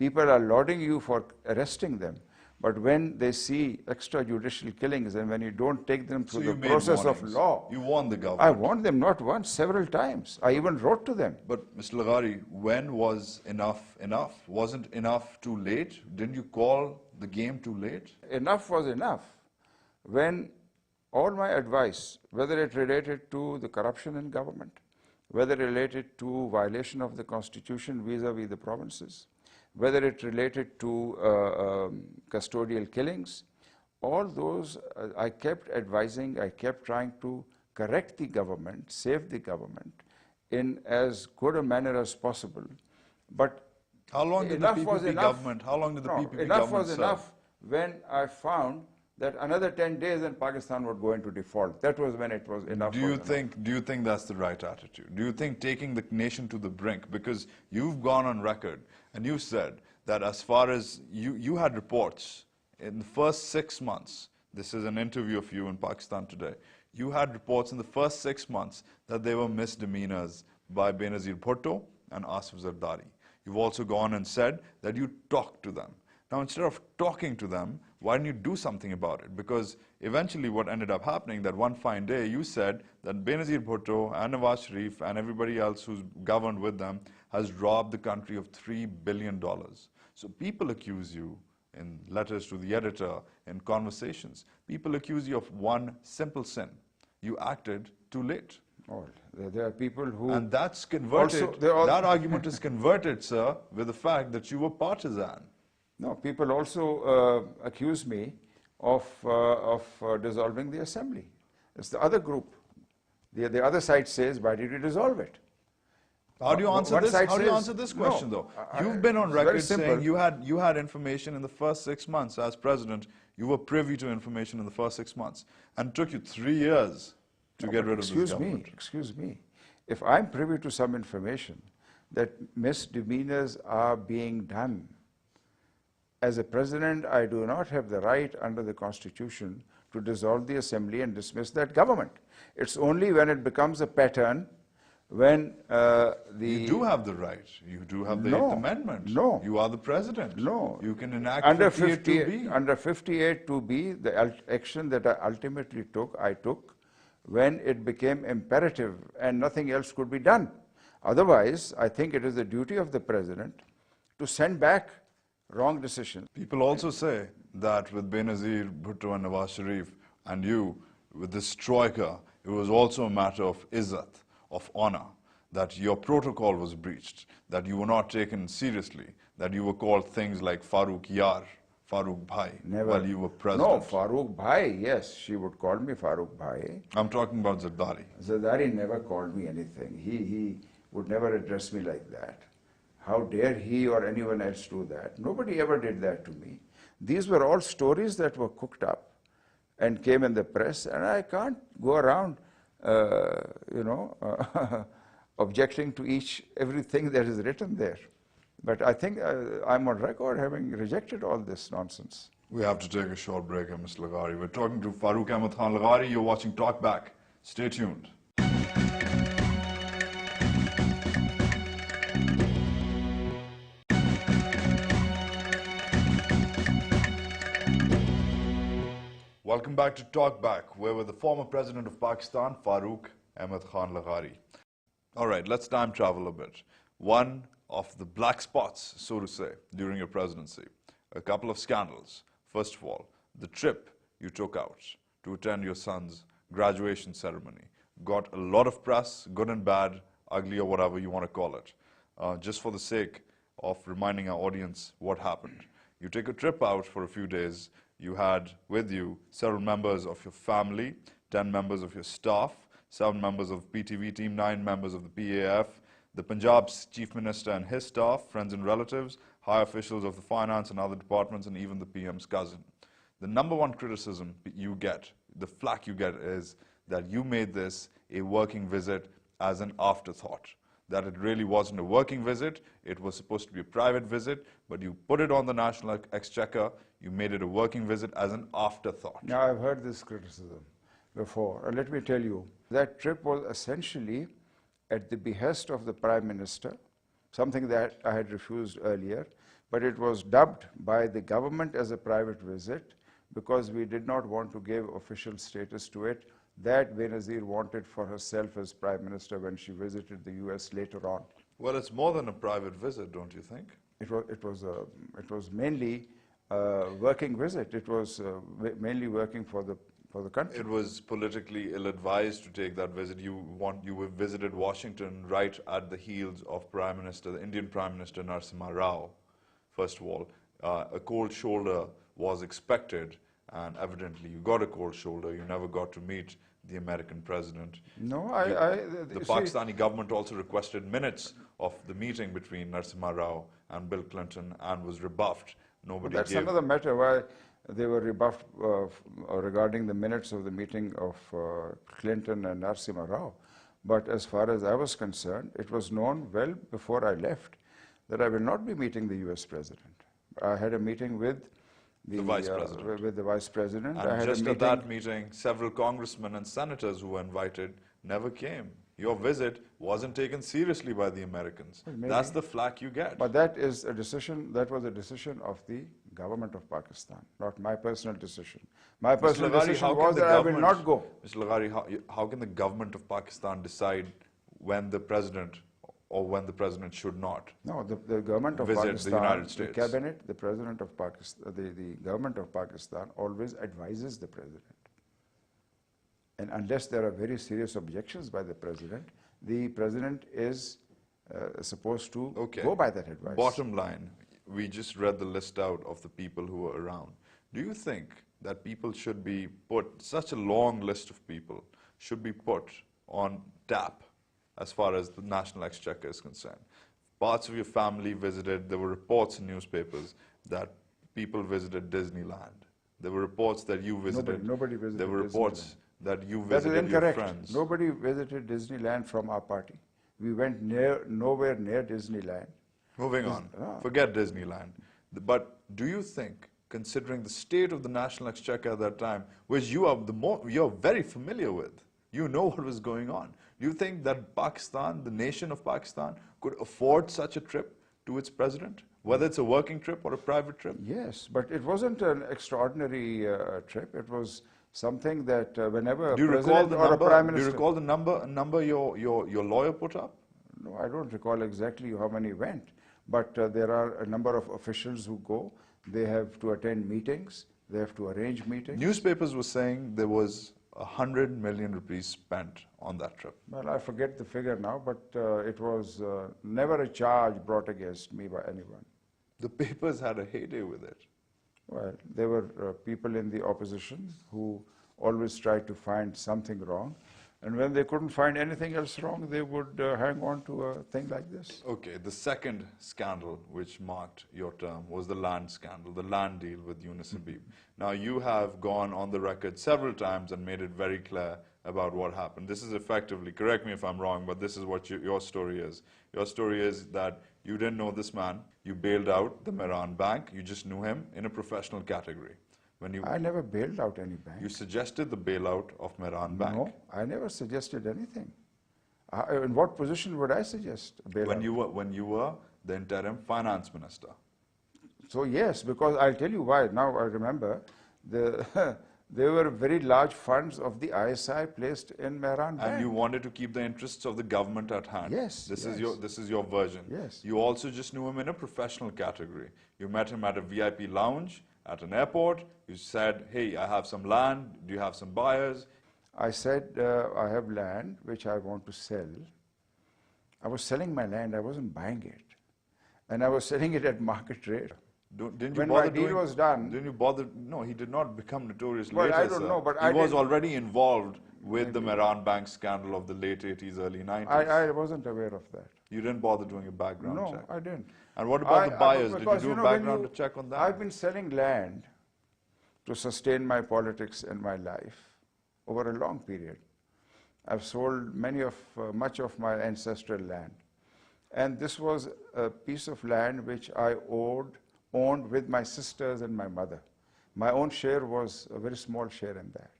People are lauding you for arresting them. But when they see extrajudicial killings and when you don't take them through the process of law... You warned the government. I warned them not once, several times. I even wrote to them. But Mr. Laghari, when was enough enough? Wasn't enough too late? Didn't you call the game too late? Enough was enough. When all my advice, whether it related to the corruption in government, whether related to violation of the constitution vis-a-vis the provinces, whether it related to custodial killings, all those I kept advising, I kept trying to correct the government, save the government in as good a manner as possible. But how long did the PPP government, how long did the PPP government enough was serve? enough when I found that another 10 days and Pakistan would go into default. That was when it was enough. Do you think that's the right attitude? Do you think taking the nation to the brink, because you've gone on record and you said that as far as you had reports in the first 6 months, this is an interview of you in Pakistan Today, you had reports in the first 6 months that there were misdemeanors by Benazir Bhutto and Asif Zardari. You've also gone and said that you talked to them. Now, instead of talking to them, why didn't you do something about it? Because eventually what ended up happening, that one fine day, you said that Benazir Bhutto and Nawaz Sharif and everybody else who's governed with them has robbed the country of $3 billion. So people accuse you in letters to the editor, in conversations. People accuse you of one simple sin. You acted too late. Oh, there are people who... And that's converted, that argument is converted, sir, with the fact that you were partisan. No, people also accuse me of dissolving the assembly. It's the other group. The other side says, why did you dissolve it? How do you answer this? How do you answer this question, though? You've been on record saying you had information in the first 6 months as president. You were privy to information in the first 6 months, and it took you 3 years to get rid of this government. Excuse me. If I'm privy to some information that misdemeanors are being done, as a president, I do not have the right under the Constitution to dissolve the assembly and dismiss that government. It's only when it becomes a pattern, when You do have the right. You do have the 8th Amendment. No. You are the president. No. You can enact under 58(2)(b). Under 58(2)(b), the action that I ultimately took, when it became imperative and nothing else could be done. Otherwise, I think it is the duty of the president to send back wrong decisions. People also say that with Benazir Bhutto and Nawaz Sharif and you, with this troika, it was also a matter of izzat, of honor, that your protocol was breached, that you were not taken seriously, that you were called things like Farooq Yar, Farooq Bhai, while you were president. No, Farooq Bhai, yes, she would call me Farooq Bhai. I'm talking about Zardari. Zardari never called me anything. He would never address me like that. How dare he or anyone else do that? Nobody ever did that to me. These were all stories that were cooked up and came in the press, and I can't go around, objecting to everything that is written there. But I think I'm on record having rejected all this nonsense. We have to take a short break here, Mr. Laghari. We're talking to Farooq Laghari. You're watching Talk Back. Stay tuned. Welcome back to Talk Back. We're with the former president of Pakistan, Farooq Laghari. All right, let's time travel a bit. One of the black spots, so to say, during your presidency, a couple of scandals. First of all, the trip you took out to attend your son's graduation ceremony got a lot of press, good and bad, ugly or whatever you want to call it. Just for the sake of reminding our audience what happened. You take a trip out for a few days. You had with you several members of your family, 10 members of your staff, 7 members of the PTV team, 9 members of the PAF, the Punjab's chief minister and his staff, friends and relatives, high officials of the finance and other departments, and even the PM's cousin. The number one criticism you get, the flack you get, is that you made this a working visit as an afterthought. That it really wasn't a working visit, it was supposed to be a private visit, but you put it on the National Exchequer, you made it a working visit as an afterthought. Now, I've heard this criticism before. Let me tell you, that trip was essentially at the behest of the Prime Minister, something that I had refused earlier, but it was dubbed by the government as a private visit because we did not want to give official status to it that Benazir wanted for herself as Prime Minister when she visited the US later on. Well, it's more than a private visit, don't you think? It was mainly a working visit. It was mainly working for the country. It was politically ill-advised to take that visit. You visited Washington right at the heels of the Indian Prime Minister Narasimha Rao. First of all, a cold shoulder was expected, and evidently you got a cold shoulder. You never got to meet the American president. No, the Pakistani government also requested minutes of the meeting between Narasimha Rao and Bill Clinton and was rebuffed. Nobody That's gave... another matter why they were rebuffed regarding the minutes of the meeting of Clinton and Narasimha Rao. But as far as I was concerned, it was known well before I left that I will not be meeting the US President. I had a meeting with the Vice President. With the Vice President. And I had just a at that meeting, several congressmen and senators who were invited never came. Your visit wasn't taken seriously by the Americans. Well, that's the flack you get. But that is a decision, that was a decision of the government of Pakistan, not my personal decision. My personal decision was that I will not go. Mr. Laghari, how can the government of Pakistan decide when the president or when the president should not? No, the government of visit Pakistan, the United States. The cabinet, the president of Pakistan, the government of Pakistan always advises the president. And unless there are very serious objections by the president is supposed to go by that advice. Bottom line, we just read the list out of the people who were around. Do you think that people should be such a long list of people should be put on tap as far as the National Exchequer is concerned? Parts of your family visited, there were reports in newspapers that people visited Disneyland. There were reports that you visited. Nobody visited There were reports Disneyland. that you That is visited your incorrect. friends. Nobody visited Disneyland from our party. We went nowhere near Disneyland. Moving on, forget Disneyland. But do you think, considering the state of the National Exchequer at that time, which you're very familiar with, you know what was going on, do you think that Pakistan, the nation of Pakistan, could afford such a trip to its president, whether it's a working trip or a private trip? Yes, but it wasn't an extraordinary trip. It was something that whenever a president or a prime minister... Do you recall the number your lawyer put up? No, I don't recall exactly how many went. But there are a number of officials who go. They have to attend meetings. They have to arrange meetings. Newspapers were saying there was 100 million rupees spent on that trip. Well, I forget the figure now, but it was never a charge brought against me by anyone. The papers had a heyday with it. Well, there were people in the opposition who always tried to find something wrong. And when they couldn't find anything else wrong, they would hang on to a thing like this. Okay, the second scandal which marked your term was the land scandal, the land deal with Yunus Habib. Now, you have gone on the record several times and made it very clear about what happened. This is effectively, correct me if I'm wrong, but this is what your story is. Your story is that you didn't know this man, you bailed out the Mehran Bank, you just knew him in a professional category. I never bailed out any bank. You suggested the bailout of Mehran Bank. No, I never suggested anything. In what position would I suggest a bailout? When you were the interim finance minister. So yes, because I'll tell you why. Now I remember, there were very large funds of the ISI placed in Mehran Bank. And you wanted to keep the interests of the government at hand. Yes. This is your version. Yes. You also just knew him in a professional category. You met him at a VIP lounge at an airport. You said, hey, I have some land. Do you have some buyers? I said, I have land which I want to sell. I was selling my land. I wasn't buying it. And I was selling it at market rate. When my deal was done... Didn't you bother? No, he did not become notorious well, later, I don't know, but he was already involved with the Mehran Bank scandal of the late 80s, early 90s. I wasn't aware of that. You didn't bother doing a background check? No, I didn't. And what about the buyers? Did you do a background check on that? I've been selling land to sustain my politics and my life over a long period. I've sold much of my ancestral land. And this was a piece of land which I owned with my sisters and my mother. My own share was a very small share in that.